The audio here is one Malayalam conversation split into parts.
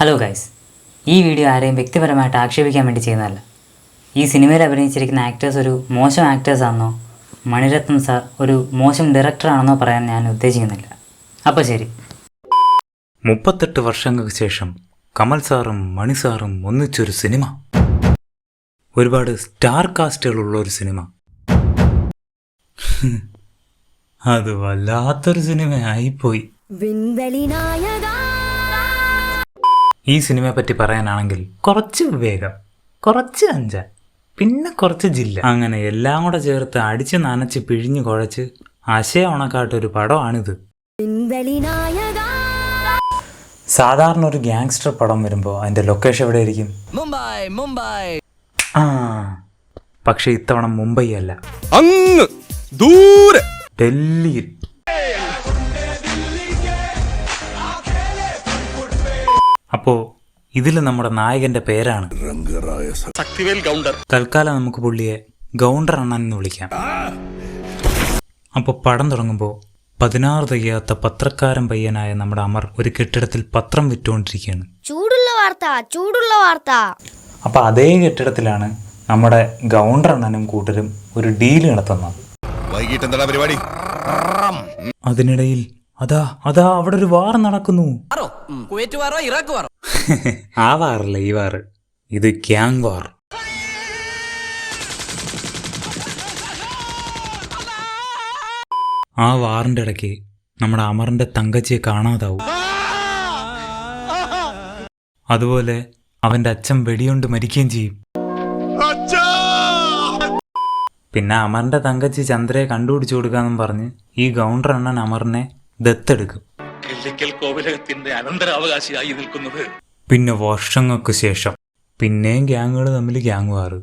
ഹലോ ഗൈസ്, ഈ വീഡിയോ ആരെയും വ്യക്തിപരമായിട്ട് ആക്ഷേപിക്കാൻ വേണ്ടി ചെയ്യുന്നതല്ല. ഈ സിനിമയിൽ അഭിനയിച്ചിരിക്കുന്ന ആക്ടേഴ്സ് ഒരു മോശം ആക്ടേഴ്സാണെന്നോ മണിരത്നം സാർ ഒരു മോശം ഡയറക്ടറാണെന്നോ പറയാൻ ഞാൻ ഉദ്ദേശിക്കുന്നില്ല. അപ്പോൾ ശരി. 38 വർഷങ്ങൾക്ക് ശേഷം കമൽ സാറും മണി സാറും ഒന്നിച്ചൊരു സിനിമ, ഒരുപാട് സ്റ്റാർ കാസ്റ്റുകളുള്ള ഒരു സിനിമ. അത് വല്ലാത്തൊരു സിനിമയായിപ്പോയി. ഈ സിനിമയെ പറ്റി പറയാനാണെങ്കിൽ കുറച്ച് വിവേകം, കുറച്ച് അഞ്ചാൻ, പിന്നെ കുറച്ച് ജില്ല, അങ്ങനെ എല്ലാം കൂടെ ചേർത്ത് അടിച്ച് നനച്ച് പിഴിഞ്ഞു കുഴച്ച് ആശയ ഉണക്കാട്ടൊരു പടമാണിത്. സാധാരണ ഒരു ഗ്യാങ്സ്റ്റർ പടം വരുമ്പോൾ അതിന്റെ ലൊക്കേഷൻ എവിടെ ആയിരിക്കും? മുംബൈ. പക്ഷെ ഇത്തവണ മുംബൈ അല്ല, അങ്ങ് ദൂരെ ഡൽഹിയിൽ. അപ്പോ ഇതിൽ നമ്മുടെ നായകന്റെ പേരാണ് തൽക്കാലം നമുക്ക് പുള്ളിയെ ഗൗണ്ടർ അണ്ണൻ എന്ന് വിളിക്കാം. അപ്പോൾ പടം തുടങ്ങുമ്പോൾ 16 തികയാത്ത പത്രക്കാരൻ പയ്യനായ നമ്മുടെ അമർ ഒരു കെട്ടിടത്തിൽ പത്രം വിറ്റുകൊണ്ടിരിക്കുകയാണ്. ചൂടുള്ള വാർത്ത. അപ്പൊ അതേ കെട്ടിടത്തിലാണ് നമ്മുടെ ഗൗണ്ടർ അണ്ണനും കൂട്ടരും ഒരു ഡീല് നടത്തുന്നത്. അതിനിടയിൽ അതാ അവിടെ ഒരു വാർ നടക്കുന്നു. ആ വാറല്ല ഈ വാറ്, ഇത് ഗ്യാങ് വാർ. ആ വാറിന്റെ ഇടയ്ക്ക് നമ്മുടെ അമറിന്റെ തങ്കച്ചിയെ കാണാതാവും. അതുപോലെ അവന്റെ അച്ഛൻ വെടികൊണ്ട് മരിക്കുകയും ചെയ്യും. പിന്നെ അമറിന്റെ തങ്കച്ചി ചന്ദ്രയെ കണ്ടുപിടിച്ചു കൊടുക്കാന്നും പറഞ്ഞ് ഈ ഗൗണ്ടർ അണ്ണൻ അമറിനെ ദത്തെടുക്കും. അനന്തരാവകാശിയായി നിൽക്കുന്നത്. പിന്നെ വർഷങ്ങൾക്ക് ശേഷം പിന്നെയും ഗ്യാങ്ങുകൾ തമ്മിൽ ഗ്യാങ് വാറ്.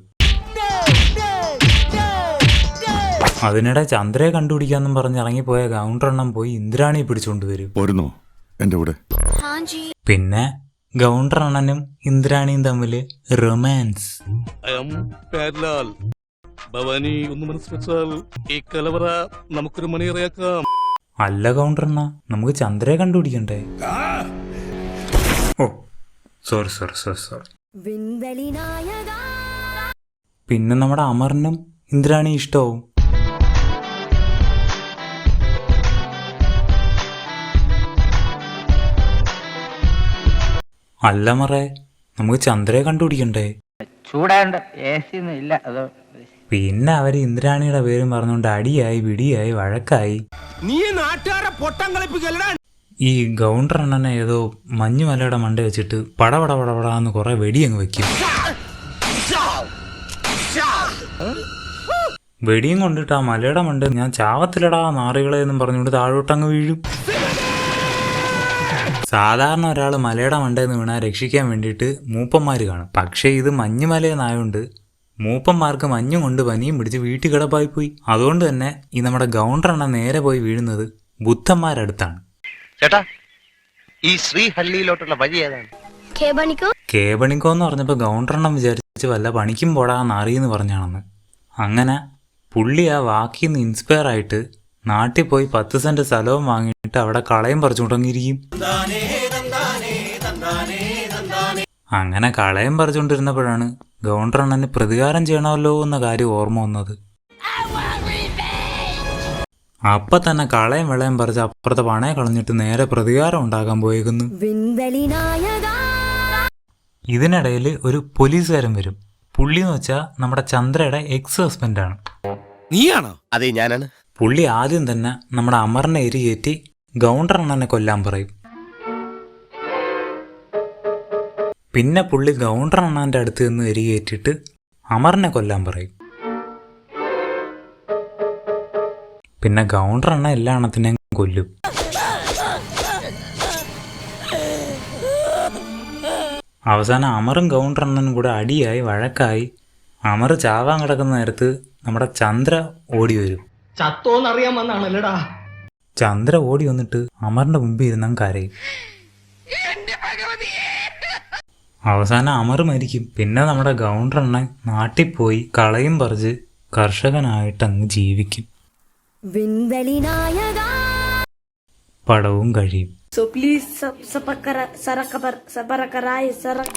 അതിനിടെ ചന്ദ്രയെ കണ്ടുപിടിക്കാന്നും പറഞ്ഞ് ഇറങ്ങിപ്പോയ ഗൗണ്ടർ എണ്ണം പോയി ഇന്ദ്രാണിയെ പിടിച്ചോണ്ടുവരും. പിന്നെ ഗൗണ്ടർ അണ്ണനും ഇന്ദ്രാണിയും തമ്മിൽ റൊമാൻസ്. ഭവാനി ഒന്ന് മനസ്സിലാൽ ഈ കലവറ നമുക്കൊരു മണിയറയാക്കാം. അല്ല ഗൗണ്ടർ അണ്ണ, നമുക്ക് ചന്ദ്രയെ കണ്ടുപിടിക്കണ്ടേ? ഓ സോറി. പിന്നെ നമ്മുടെ അമറിനും ഇന്ദ്രാണി ഇഷ്ടവും. അല്ല മറേ, നമുക്ക് ചന്ദ്രയെ കണ്ടുപിടിക്കണ്ടേ? പിന്നെ അവര് ഇന്ദ്രാണിയുടെ പേരും പറഞ്ഞുകൊണ്ട് അടിയായി വിടിയായി വഴക്കായി. ഈ ഗൗണ്ടർ അണ്ണനെ ഏതോ മഞ്ഞുമലയുടെ മണ്ട വെച്ചിട്ട് പടപടപടപടാന്ന് കുറെ വെടിയങ്ങ് വെക്കും. വെടിയും കൊണ്ടിട്ട് ആ മലയുടെ മണ്ട ഞാൻ ചാവത്തിലടാ നാറികളെ എന്നും പറഞ്ഞുകൊണ്ട് താഴോട്ടങ്ങ് വീഴും. സാധാരണ ഒരാൾ മലയുടെ മണ്ടയിൽ നിന്ന് വീണാൽ രക്ഷിക്കാൻ വേണ്ടിയിട്ട് മൂപ്പന്മാർ കാണും. പക്ഷേ ഇത് മഞ്ഞുമലയെന്നായോണ്ട് മൂപ്പന്മാർക്ക് മഞ്ഞും കൊണ്ട് പനിയും പിടിച്ച് വീട്ടിൽ കിടപ്പായി പോയി. അതുകൊണ്ട് തന്നെ ഈ നമ്മുടെ ഗൗണ്ടർ അണ്ണൻ നേരെ പോയി വീഴുന്നത് ബുദ്ധന്മാരടുത്താണ്. ചേട്ടാ, ഈ ശ്രീഹള്ളിയിലോട്ടുള്ള വഴി ഏതാണ്? കേബണിക്കോ എന്ന് പറഞ്ഞപ്പോൾ ഗൗണ്ടർ അണ്ണൻ വിചാരിച്ച് വല്ല പണിക്കും പോടാന്ന് അറിയെന്ന് പറഞ്ഞാണെന്ന്. അങ്ങനെ പുള്ളി ആ വാക്കിൽ നിന്ന് ഇൻസ്പയർ ആയിട്ട് നാട്ടിൽ പോയി 10 സെന്റ് സ്ഥലവും വാങ്ങിയിട്ട് അവിടെ കളയും പറിച്ചു തുടങ്ങിയിരിക്കും. അങ്ങനെ കളയം പറിച്ചുകൊണ്ടിരുന്നപ്പോഴാണ് ഗൗണ്ടർ അണ്ണന് പ്രതികാരം ചെയ്യണമല്ലോ എന്ന കാര്യം ഓർമ്മ വന്നത്. അപ്പൊ തന്നെ കളയം വെള്ളയും പറിച്ച് അപ്പുറത്തെ പണയെ കളഞ്ഞിട്ട് നേരെ പ്രതികാരം ഉണ്ടാക്കാൻ പോയേക്കുന്നു. ഇതിനിടയിൽ ഒരു പോലീസുകാരൻ വരും. പുള്ളി എന്ന് വെച്ചാൽ നമ്മുടെ ചന്ദ്രയുടെ എക്സ് ഹസ്ബൻഡാണ്. നീയാണോ? അതെ, ഞാനാണ്. പുള്ളി ആദ്യം തന്നെ നമ്മുടെ അമറിനെ എരികേറ്റി ഗൗണ്ടർ അണ്ണനെ കൊല്ലാൻ പറയും. പിന്നെ പുള്ളി ഗൗണ്ടർ അണ്ണാന്റെ അടുത്ത് നിന്ന് എരികേറ്റിട്ട് അമറിനെ കൊല്ലാൻ പറയും. പിന്നെ ഗൗണ്ടർ അണ്ണ എല്ലാ എണ്ണത്തിനെയും കൊല്ലും. അവസാനം അമറും ഗൗണ്ടർ അണ്ണനും കൂടെ അടിയായി വഴക്കായി. അമർ ചാവാൻ കിടക്കുന്ന നേരത്ത് നമ്മുടെ ചന്ദ്ര ഓടി വരും. ചന്ദ്ര ഓടി വന്നിട്ട് അമറിന്റെ മുമ്പിൽ ഇരുന്ന കരയും. അവസാനം അമർ മരിക്കും. പിന്നെ നമ്മുടെ ഗൗണ്ടർ അണ്ണൻ നാട്ടിൽ പോയി കളയും പറിച്ച് കർഷകനായിട്ട് അങ്ങ് ജീവിക്കും. പടവും കഴിയും. So please, sabar karai, sarak.